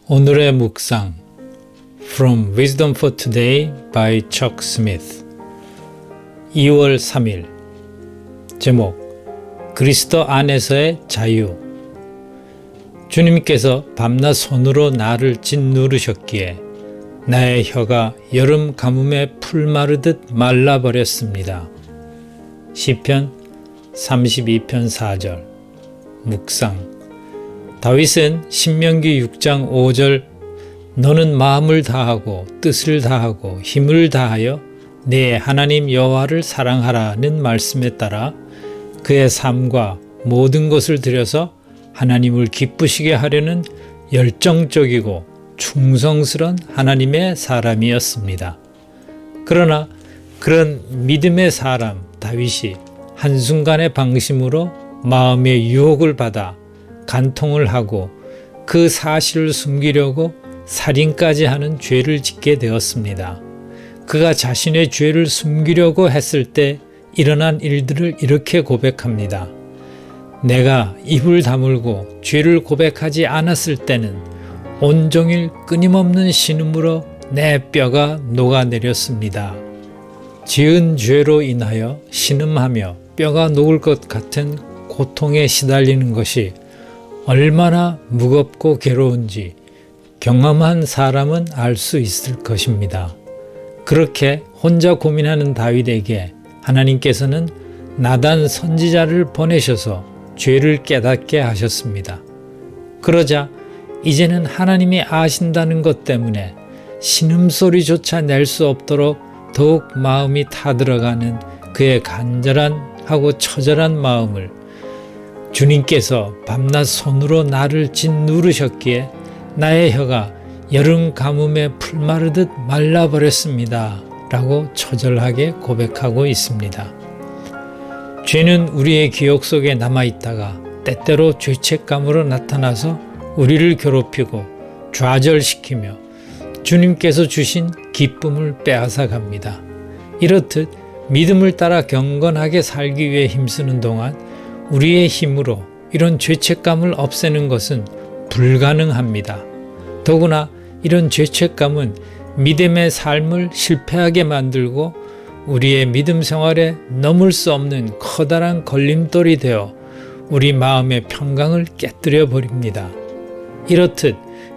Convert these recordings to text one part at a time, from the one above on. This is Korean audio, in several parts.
오늘의 묵상 From Wisdom for Today by Chuck Smith 2월 3일 제목 그리스도 안에서의 자유. 주님께서 밤낮 손으로 나를 짓누르셨기에 나의 혀가 여름 가뭄에 풀 마르듯 말라버렸습니다. 시편 32편 4절 묵상. 다윗은 신명기 6장 5절 너는 마음을 다하고 뜻을 다하고 힘을 다하여 내 하나님 여호와를 사랑하라는 말씀에 따라 그의 삶과 모든 것을 들여서 하나님을 기쁘시게 하려는 열정적이고 충성스러운 하나님의 사람이었습니다. 그러나 그런 믿음의 사람 다윗이 한순간의 방심으로 마음의 유혹을 받아 간통을 하고 그 사실을 숨기려고 살인까지 하는 죄를 짓게 되었습니다. 그가 자신의 죄를 숨기려고 했을 때 일어난 일들을 이렇게 고백합니다. 내가 입을 다물고 죄를 고백하지 않았을 때는 온종일 끊임없는 신음으로 내 뼈가 녹아내렸습니다. 지은 죄로 인하여 신음하며 뼈가 녹을 것 같은 고통에 시달리는 것이 얼마나 무겁고 괴로운지 경험한 사람은 알 수 있을 것입니다. 그렇게 혼자 고민하는 다윗에게 하나님께서는 나단 선지자를 보내셔서 죄를 깨닫게 하셨습니다. 그러자 이제는 하나님이 아신다는 것 때문에 신음소리조차 낼 수 없도록 더욱 마음이 타들어가는 그의 간절하고 처절한 마음을 주님께서 밤낮 손으로 나를 짓누르셨기에 나의 혀가 여름 가뭄에 풀 마르듯 말라버렸습니다. 라고 처절하게 고백하고 있습니다. 죄는 우리의 기억 속에 남아있다가 때때로 죄책감으로 나타나서 우리를 괴롭히고 좌절시키며 주님께서 주신 기쁨을 빼앗아 갑니다. 이렇듯 믿음을 따라 경건하게 살기 위해 힘쓰는 동안 우리의 힘으로 이런 죄책감을 없애는 것은 불가능합니다. 더구나 이런 죄책감은 믿음의 삶을 실패하게 만들고 우리의 믿음 생활에 넘을 수 없는 커다란 걸림돌이 되어 우리 마음의 평강을 깨뜨려 버립니다. 이렇듯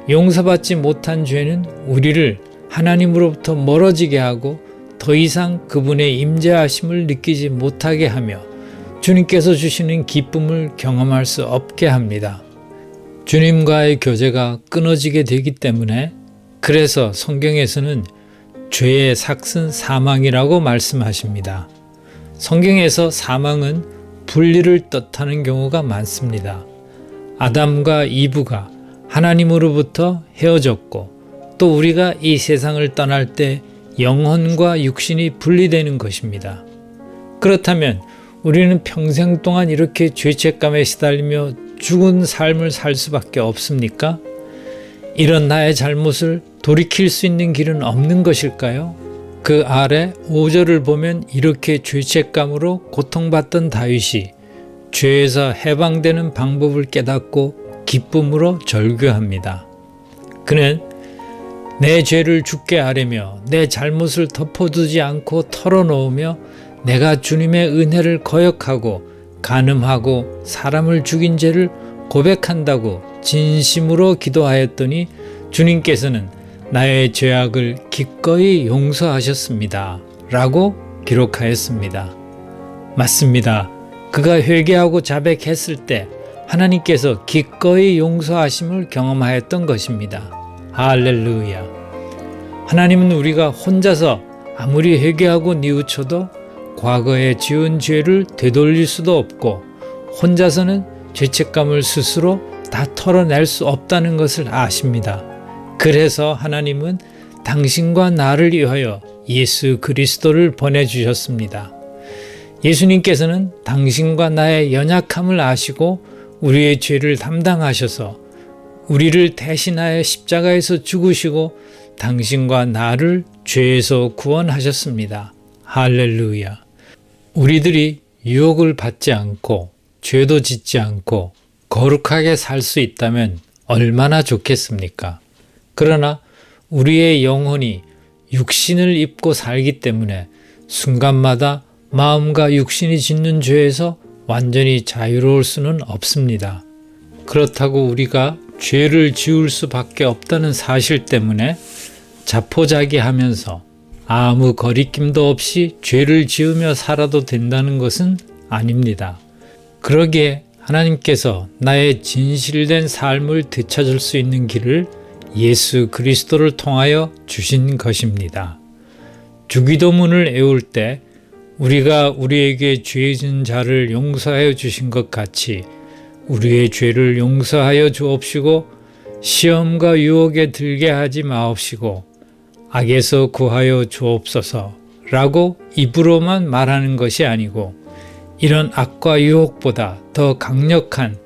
용서받지 못한 죄는 우리를 하나님으로부터 멀어지게 하고 더 이상 그분의 임재하심을 느끼지 못하게 하며 주님께서 주시는 기쁨을 경험할 수 없게 합니다. 주님과의 교제가 끊어지게 되기 때문에 그래서 성경에서는 죄의 삭은 사망이라고 말씀하십니다. 성경에서 사망은 분리를 뜻하는 경우가 많습니다. 아담과 이브가 하나님으로부터 헤어졌고 또 우리가 이 세상을 떠날 때 영혼과 육신이 분리되는 것입니다. 그렇다면 우리는 평생 동안 이렇게 죄책감에 시달리며 죽은 삶을 살 수밖에 없습니까? 이런 나의 잘못을 돌이킬 수 있는 길은 없는 것일까요? 그 아래 5절을 보면 이렇게 죄책감으로 고통받던 다윗이 죄에서 해방되는 방법을 깨닫고 기쁨으로 절규합니다. 그는 내 죄를 죽게 하려며 내 잘못을 덮어두지 않고 털어놓으며 내가 주님의 은혜를 거역하고 간음하고 사람을 죽인 죄를 고백한다고 진심으로 기도하였더니 주님께서는 나의 죄악을 기꺼이 용서하셨습니다. 라고 기록하였습니다. 맞습니다. 그가 회개하고 자백했을 때 하나님께서 기꺼이 용서하심을 경험하였던 것입니다. 할렐루야. 하나님은 우리가 혼자서 아무리 회개하고 뉘우쳐도 과거에 지은 죄를 되돌릴 수도 없고 혼자서는 죄책감을 스스로 다 털어낼 수 없다는 것을 아십니다. 그래서 하나님은 당신과 나를 위하여 예수 그리스도를 보내주셨습니다. 예수님께서는 당신과 나의 연약함을 아시고 우리의 죄를 담당하셔서 우리를 대신하여 십자가에서 죽으시고 당신과 나를 죄에서 구원하셨습니다. 할렐루야. 우리들이 유혹을 받지 않고 죄도 짓지 않고 거룩하게 살 수 있다면 얼마나 좋겠습니까? 그러나 우리의 영혼이 육신을 입고 살기 때문에 순간마다 마음과 육신이 짓는 죄에서 완전히 자유로울 수는 없습니다. 그렇다고 우리가 죄를 지을 수밖에 없다는 사실 때문에 자포자기하면서 아무 거리낌도 없이 죄를 지으며 살아도 된다는 것은 아닙니다. 그러기에 하나님께서 나의 진실된 삶을 되찾을 수 있는 길을 예수 그리스도를 통하여 주신 것입니다. 주기도문을 외울 때 우리가 우리에게 죄 지은 자를 용서하여 주신 것 같이 우리의 죄를 용서하여 주옵시고 시험과 유혹에 들게 하지 마옵시고 악에서 구하여 주옵소서 라고 입으로만 말하는 것이 아니고 이런 악과 유혹보다 더 강력한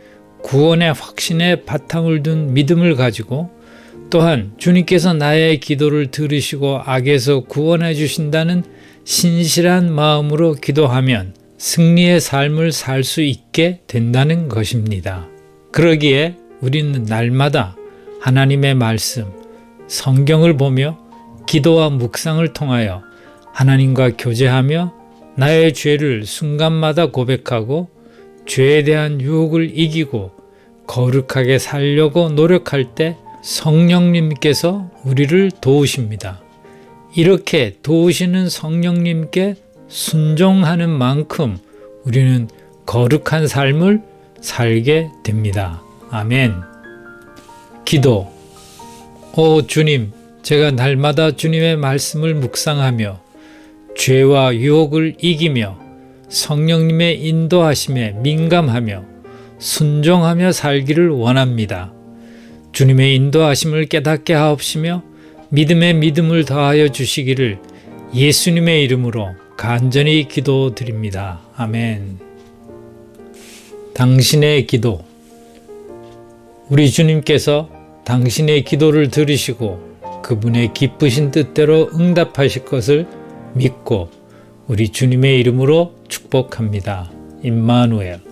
구원의 확신에 바탕을 둔 믿음을 가지고 또한 주님께서 나의 기도를 들으시고 악에서 구원해 주신다는 신실한 마음으로 기도하면 승리의 삶을 살 수 있게 된다는 것입니다. 그러기에 우리는 날마다 하나님의 말씀, 성경을 보며 기도와 묵상을 통하여 하나님과 교제하며 나의 죄를 순간마다 고백하고 죄에 대한 유혹을 이기고 거룩하게 살려고 노력할 때 성령님께서 우리를 도우십니다. 이렇게 도우시는 성령님께 순종하는 만큼 우리는 거룩한 삶을 살게 됩니다. 아멘. 기도. 오 주님, 제가 날마다 주님의 말씀을 묵상하며 죄와 유혹을 이기며 성령님의 인도하심에 민감하며 순종하며 살기를 원합니다. 주님의 인도하심을 깨닫게 하옵시며 믿음에 믿음을 더하여 주시기를 예수님의 이름으로 간절히 기도드립니다. 아멘. 당신의 기도. 우리 주님께서 당신의 기도를 들으시고 그분의 기쁘신 뜻대로 응답하실 것을 믿고 우리 주님의 이름으로 축복합니다. 임마누엘.